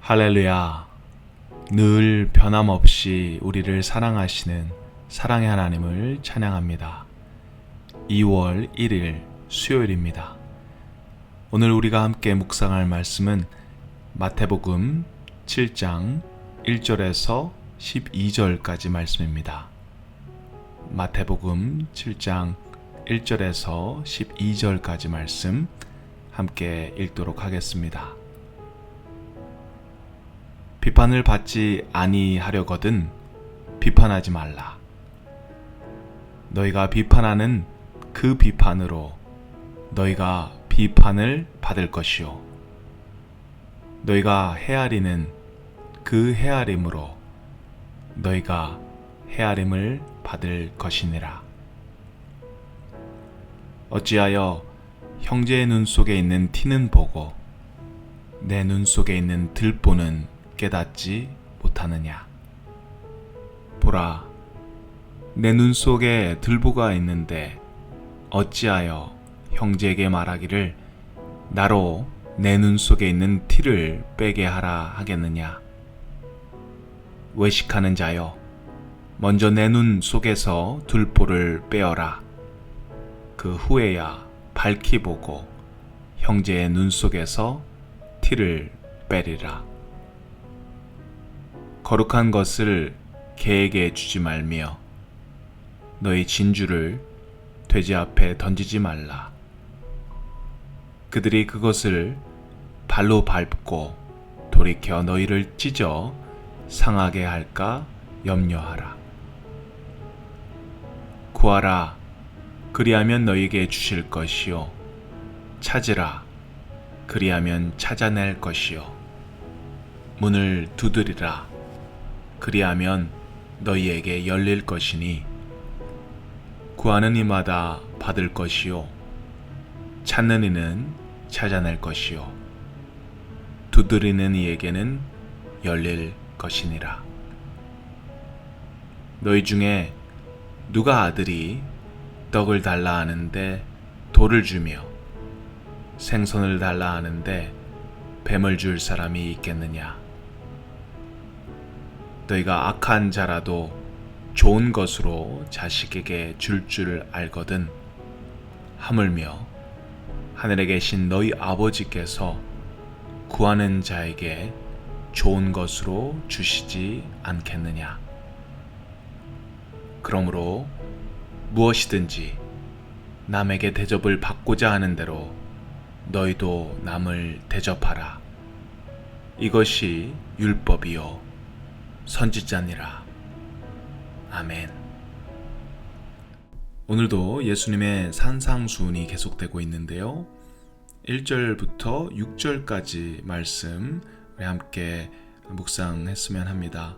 할렐루야. 늘 변함없이 우리를 사랑하시는 사랑의 하나님을 찬양합니다. 2월 1일 수요일입니다. 오늘 우리가 함께 묵상할 말씀은 마태복음 7장 1절에서 12절까지 말씀입니다. 마태복음 7장 1절에서 12절까지 말씀 함께 읽도록 하겠습니다. 비판을 받지 아니하려거든 비판하지 말라. 너희가 비판하는 그 비판으로 너희가 비판을 받을 것이요, 너희가 헤아리는 그 헤아림으로 너희가 헤아림을 받을 것이니라. 어찌하여 형제의 눈 속에 있는 티는 보고 내 눈 속에 있는 들보는 깨닫지 못하느냐? 보라, 내 눈 속에 들보가 있는데 어찌하여 형제에게 말하기를 나로 내 눈 속에 있는 티를 빼게 하라 하겠느냐? 외식하는 자여, 먼저 내 눈 속에서 들보를 빼어라. 그 후에야 밝히 보고 형제의 눈 속에서 티를 빼리라. 거룩한 것을 개에게 주지 말며 너희 진주를 돼지 앞에 던지지 말라. 그들이 그것을 발로 밟고 돌이켜 너희를 찢어 상하게 할까 염려하라. 구하라, 그리하면 너희에게 주실 것이요, 찾으라, 그리하면 찾아낼 것이요, 문을 두드리라, 그리하면 너희에게 열릴 것이니 구하는 이마다 받을 것이요, 찾는 이는 찾아낼 것이요, 두드리는 이에게는 열릴 것이니라. 너희 중에 누가 아들이 떡을 달라 하는데 돌을 주며 생선을 달라 하는데 뱀을 줄 사람이 있겠느냐? 너희가 악한 자라도 좋은 것으로 자식에게 줄 알거든 하물며 하늘에 계신 너희 아버지께서 구하는 자에게 좋은 것으로 주시지 않겠느냐? 그러므로 무엇이든지 남에게 대접을 받고자 하는 대로 너희도 남을 대접하라. 이것이 율법이요 선지자니라. 아멘. 오늘도 예수님의 산상수훈이 계속되고 있는데요. 1절부터 6절까지 말씀 우리 함께 묵상했으면 합니다.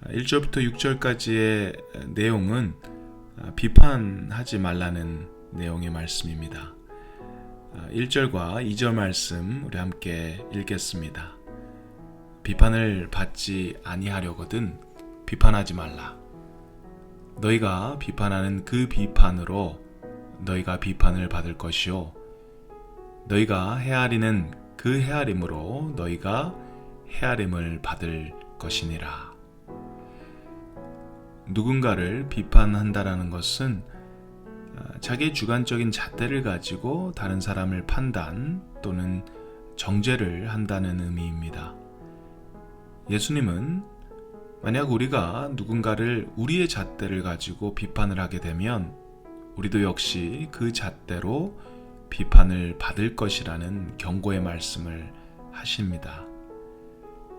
1절부터 6절까지의 내용은 비판하지 말라는 내용의 말씀입니다. 1절과 2절 말씀 우리 함께 읽겠습니다. 비판을 받지 아니하려거든 비판하지 말라. 너희가 비판하는 그 비판으로 너희가 비판을 받을 것이요, 너희가 헤아리는 그 헤아림으로 너희가 헤아림을 받을 것이니라. 누군가를 비판한다라는 것은 자기의 주관적인 잣대를 가지고 다른 사람을 판단 또는 정죄를 한다는 의미입니다. 예수님은 만약 우리가 누군가를 우리의 잣대를 가지고 비판을 하게 되면 우리도 역시 그 잣대로 비판을 받을 것이라는 경고의 말씀을 하십니다.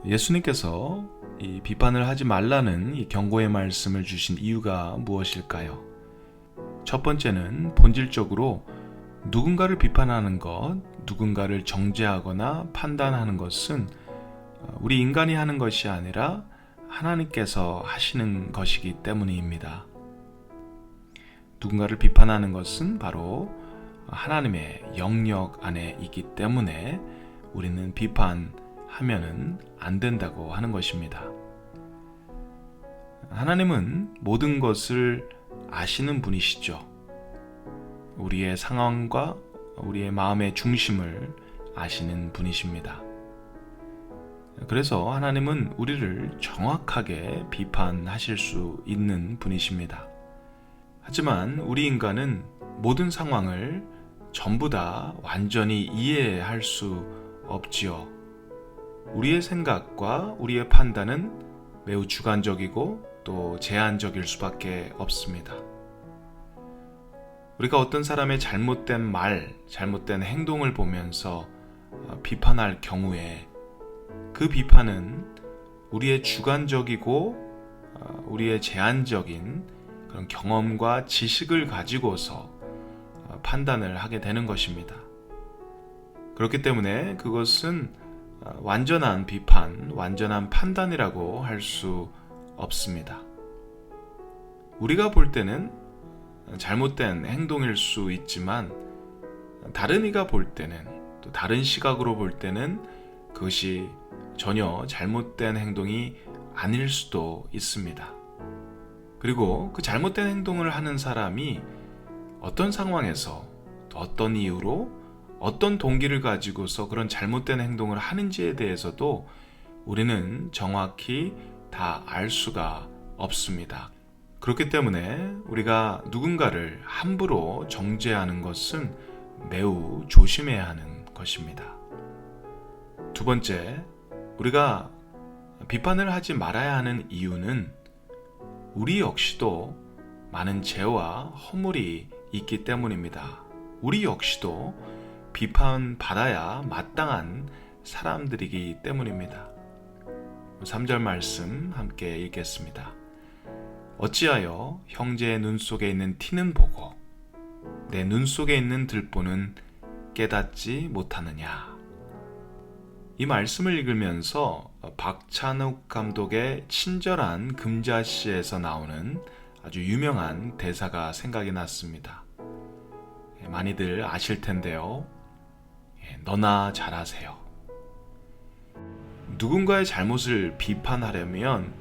예수님께서 이 비판을 하지 말라는 이 경고의 말씀을 주신 이유가 무엇일까요? 첫 번째는 본질적으로 누군가를 비판하는 것, 누군가를 정죄하거나 판단하는 것은 우리 인간이 하는 것이 아니라 하나님께서 하시는 것이기 때문입니다. 누군가를 비판하는 것은 바로 하나님의 영역 안에 있기 때문에 우리는 비판하면은 안 된다고 하는 것입니다. 하나님은 모든 것을 아시는 분이시죠. 우리의 상황과 우리의 마음의 중심을 아시는 분이십니다. 그래서 하나님은 우리를 정확하게 비판하실 수 있는 분이십니다. 하지만 우리 인간은 모든 상황을 전부 다 완전히 이해할 수 없지요. 우리의 생각과 우리의 판단은 매우 주관적이고 또 제한적일 수밖에 없습니다. 우리가 어떤 사람의 잘못된 말, 잘못된 행동을 보면서 비판할 경우에 그 비판은 우리의 주관적이고 우리의 제한적인 그런 경험과 지식을 가지고서 판단을 하게 되는 것입니다. 그렇기 때문에 그것은 완전한 비판, 완전한 판단이라고 할 수 없습니다. 우리가 볼 때는 잘못된 행동일 수 있지만 다른 이가 볼 때는, 또 다른 시각으로 볼 때는 그것이 전혀 잘못된 행동이 아닐 수도 있습니다. 그리고 그 잘못된 행동을 하는 사람이 어떤 상황에서 또 어떤 이유로 어떤 동기를 가지고서 그런 잘못된 행동을 하는지에 대해서도 우리는 정확히 다 알 수가 없습니다. 그렇기 때문에 우리가 누군가를 함부로 정죄하는 것은 매우 조심해야 하는 것입니다. 두 번째, 우리가 비판을 하지 말아야 하는 이유는 우리 역시도 많은 죄와 허물이 있기 때문입니다. 우리 역시도 비판받아야 마땅한 사람들이기 때문입니다. 3절 말씀 함께 읽겠습니다. 어찌하여 형제의 눈 속에 있는 티는 보고 내 눈 속에 있는 들보는 깨닫지 못하느냐. 이 말씀을 읽으면서 박찬욱 감독의 친절한 금자씨에서 나오는 아주 유명한 대사가 생각이 났습니다. 많이들 아실 텐데요. 너나 잘하세요. 누군가의 잘못을 비판하려면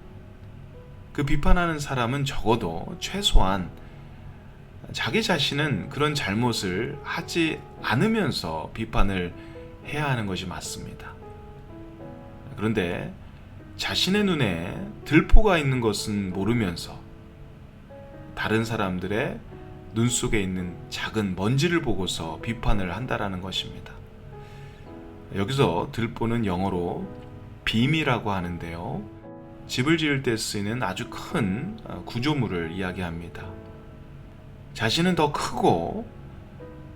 그 비판하는 사람은 적어도 최소한 자기 자신은 그런 잘못을 하지 않으면서 비판을 해야 하는 것이 맞습니다. 그런데 자신의 눈에 들보가 있는 것은 모르면서 다른 사람들의 눈 속에 있는 작은 먼지를 보고서 비판을 한다라는 것입니다. 여기서 들보는 영어로 빔이라고 하는데요. 집을 지을 때 쓰이는 아주 큰 구조물을 이야기합니다. 자신은 더 크고,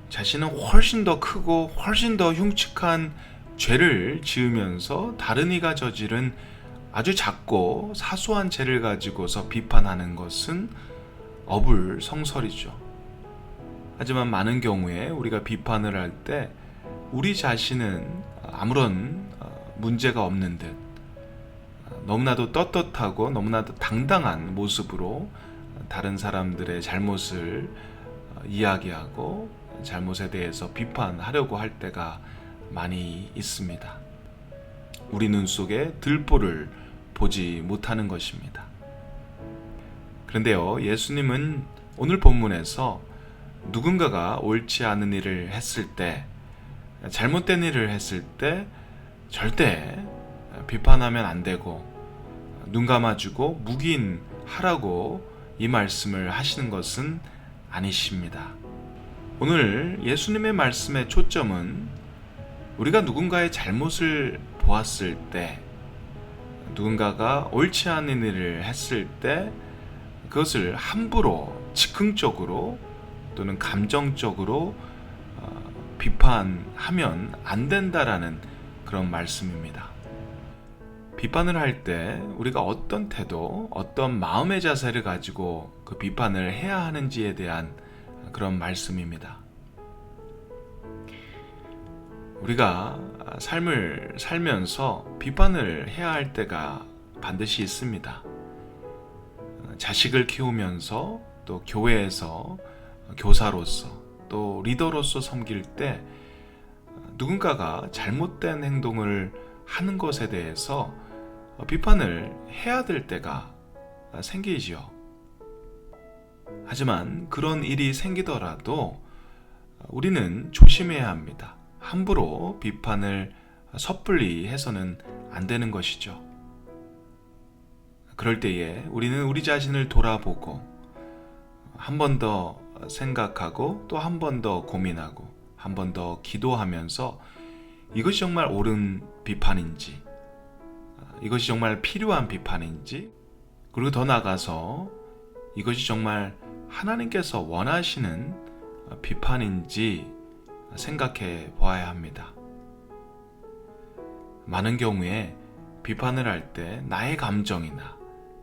자신은 훨씬 더 크고 훨씬 더 흉측한 죄를 지으면서 다른 이가 저지른 아주 작고 사소한 죄를 가지고서 비판하는 것은 어불성설이죠. 하지만 많은 경우에 우리가 비판을 할 때 우리 자신은 아무런 문제가 없는 듯 너무나도 떳떳하고 너무나도 당당한 모습으로 다른 사람들의 잘못을 이야기하고 잘못에 대해서 비판하려고 할 때가 많이 있습니다. 우리 눈 속에 들보를 보지 못하는 것입니다. 그런데요, 예수님은 오늘 본문에서 누군가가 옳지 않은 일을 했을 때, 잘못된 일을 했을 때 절대 비판하면 안 되고 눈 감아주고 묵인하라고 이 말씀을 하시는 것은 아니십니다. 오늘 예수님의 말씀의 초점은 우리가 누군가의 잘못을 보았을 때, 누군가가 옳지 않은 일을 했을 때 그것을 함부로 즉흥적으로 또는 감정적으로 비판하면 안 된다라는 그런 말씀입니다. 비판을 할 때 우리가 어떤 태도, 어떤 마음의 자세를 가지고 그 비판을 해야 하는지에 대한 그런 말씀입니다. 우리가 삶을 살면서 비판을 해야 할 때가 반드시 있습니다. 자식을 키우면서 또 교회에서 교사로서 또 리더로서 섬길 때 누군가가 잘못된 행동을 하는 것에 대해서 비판을 해야 될 때가 생기지요. 하지만 그런 일이 생기더라도 우리는 조심해야 합니다. 함부로 비판을 섣불리 해서는 안 되는 것이죠. 그럴 때에 우리는 우리 자신을 돌아보고 한 번 더 생각하고 또 한 번 더 고민하고 한 번 더 기도하면서 이것이 정말 옳은 비판인지, 이것이 정말 필요한 비판인지, 그리고 더 나아가서 이것이 정말 하나님께서 원하시는 비판인지 생각해 보아야 합니다. 많은 경우에 비판을 할 때 나의 감정이나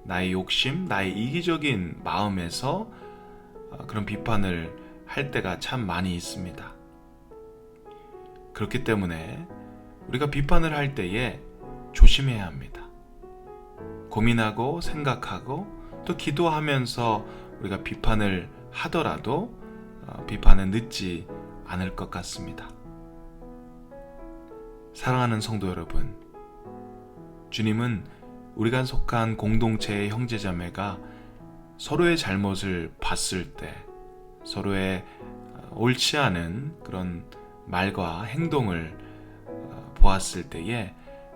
나의 욕심, 나의 이기적인 마음에서 그런 비판을 할 때가 참 많이 있습니다. 그렇기 때문에 우리가 비판을 할 때에 조심해야 합니다. 고민하고 생각하고 또 기도하면서 우리가 비판을 하더라도 비판은 늦지 않을 것 같습니다. 사랑하는 성도 여러분, 주님은 우리가 속한 공동체의 형제자매가 서로의 잘못을 봤을 때, 서로의 옳지 않은 그런 말과 행동을 보았을 때에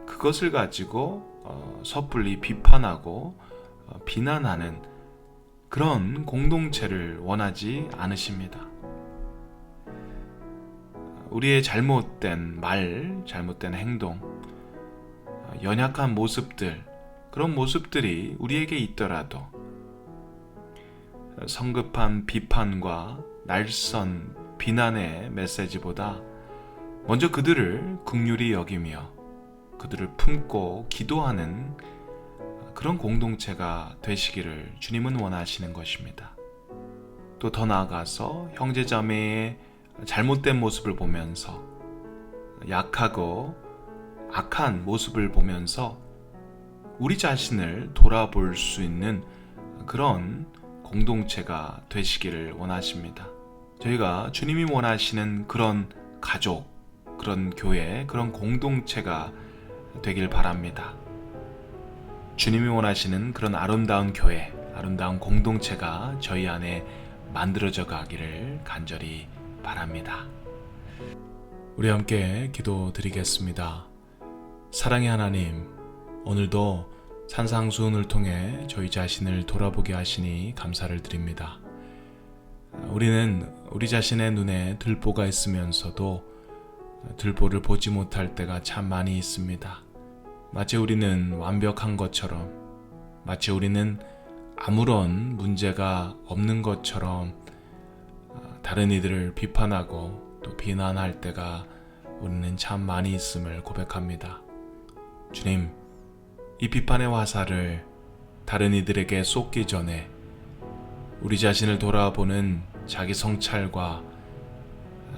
그것을 가지고 섣불리 비판하고 비난하는 그런 공동체를 원하지 않으십니다. 우리의 잘못된 말, 잘못된 행동, 연약한 모습들, 그런 모습들이 우리에게 있더라도 성급한 비판과 날선 비난의 메시지보다 먼저 그들을 긍휼히 여기며 그들을 품고 기도하는 그런 공동체가 되시기를 주님은 원하시는 것입니다. 또 더 나아가서 형제자매의 잘못된 모습을 보면서, 약하고 악한 모습을 보면서 우리 자신을 돌아볼 수 있는 그런 공동체가 되시기를 원하십니다. 저희가 주님이 원하시는 그런 가족, 그런 교회, 그런 공동체가 되길 바랍니다. 주님이 원하시는 그런 아름다운 교회, 아름다운 공동체가 저희 안에 만들어져 가기를 간절히 바랍니다. 우리 함께 기도드리겠습니다. 사랑의 하나님, 오늘도 산상수훈을 통해 저희 자신을 돌아보게 하시니 감사를 드립니다. 우리는 우리 자신의 눈에 들보가 있으면서도 들보를 보지 못할 때가 참 많이 있습니다. 마치 우리는 완벽한 것처럼, 마치 우리는 아무런 문제가 없는 것처럼 다른 이들을 비판하고 또 비난할 때가 우리는 참 많이 있음을 고백합니다. 주님, 이 비판의 화살을 다른 이들에게 쏟기 전에 우리 자신을 돌아보는 자기 성찰과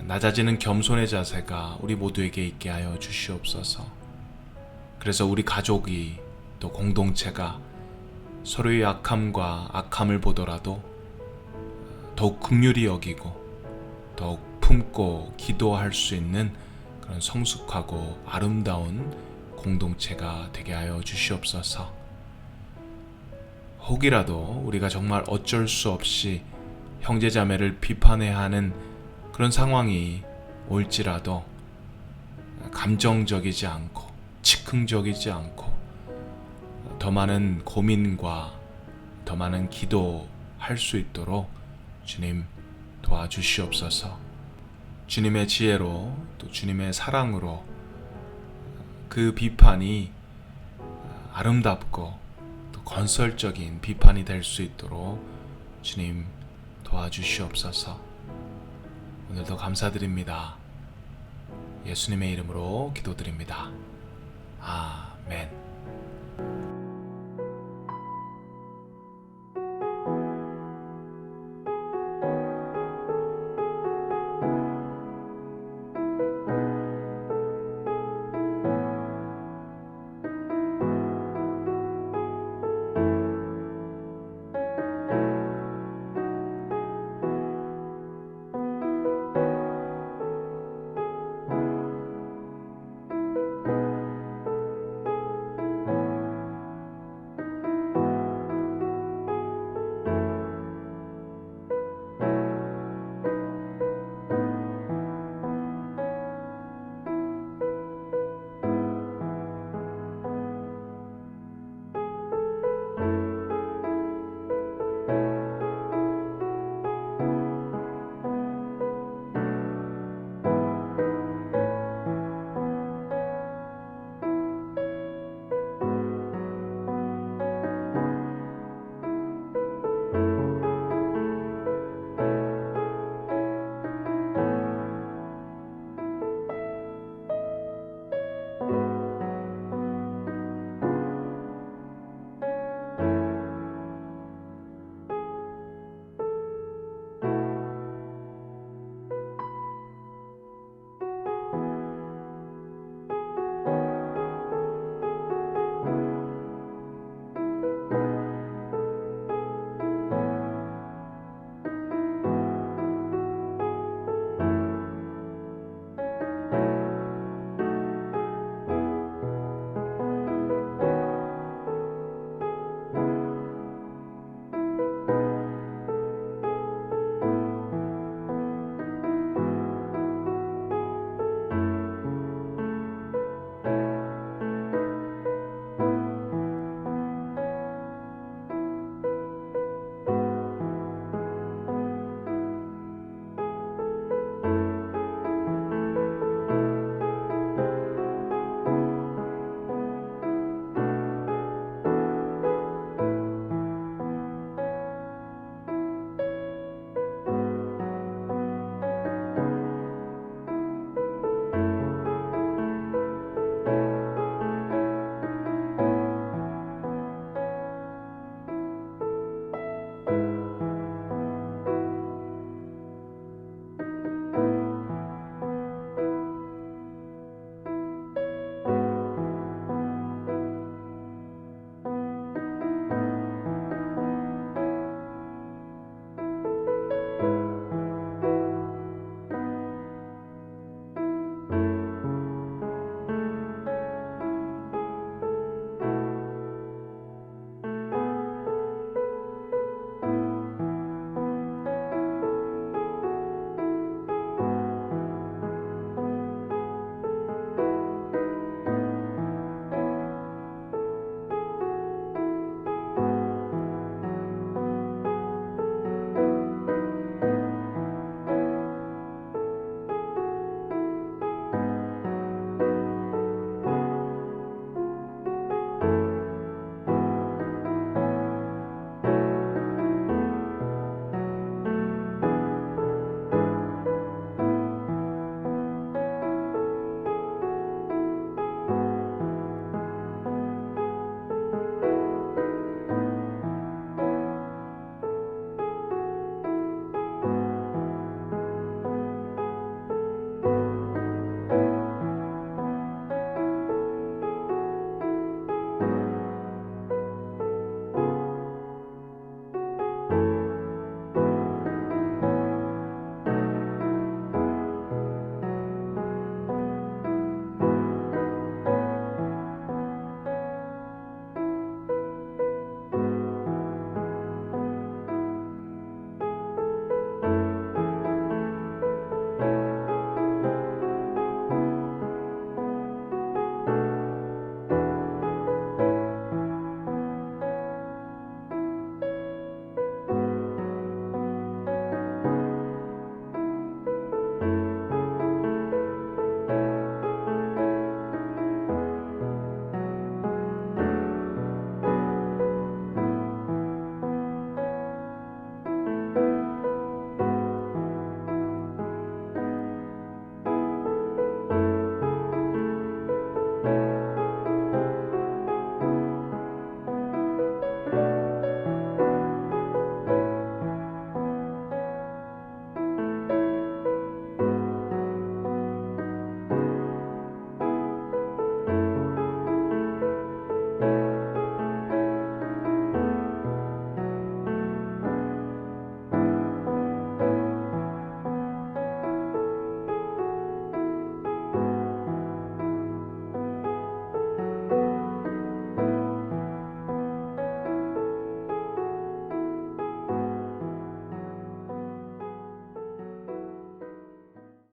낮아지는 겸손의 자세가 우리 모두에게 있게 하여 주시옵소서. 그래서 우리 가족이 또 공동체가 서로의 약함과 악함을 보더라도 더욱 긍휼히 여기고 더욱 품고 기도할 수 있는 그런 성숙하고 아름다운 공동체가 되게 하여 주시옵소서. 혹이라도 우리가 정말 어쩔 수 없이 형제자매를 비판해야 하는 그런 상황이 올지라도 감정적이지 않고 즉흥적이지 않고 더 많은 고민과 더 많은 기도할 수 있도록 주님 도와주시옵소서. 주님의 지혜로 또 주님의 사랑으로 그 비판이 아름답고 또 건설적인 비판이 될 수 있도록 주님 도와주시옵소서. 오늘도 감사드립니다. 예수님의 이름으로 기도드립니다.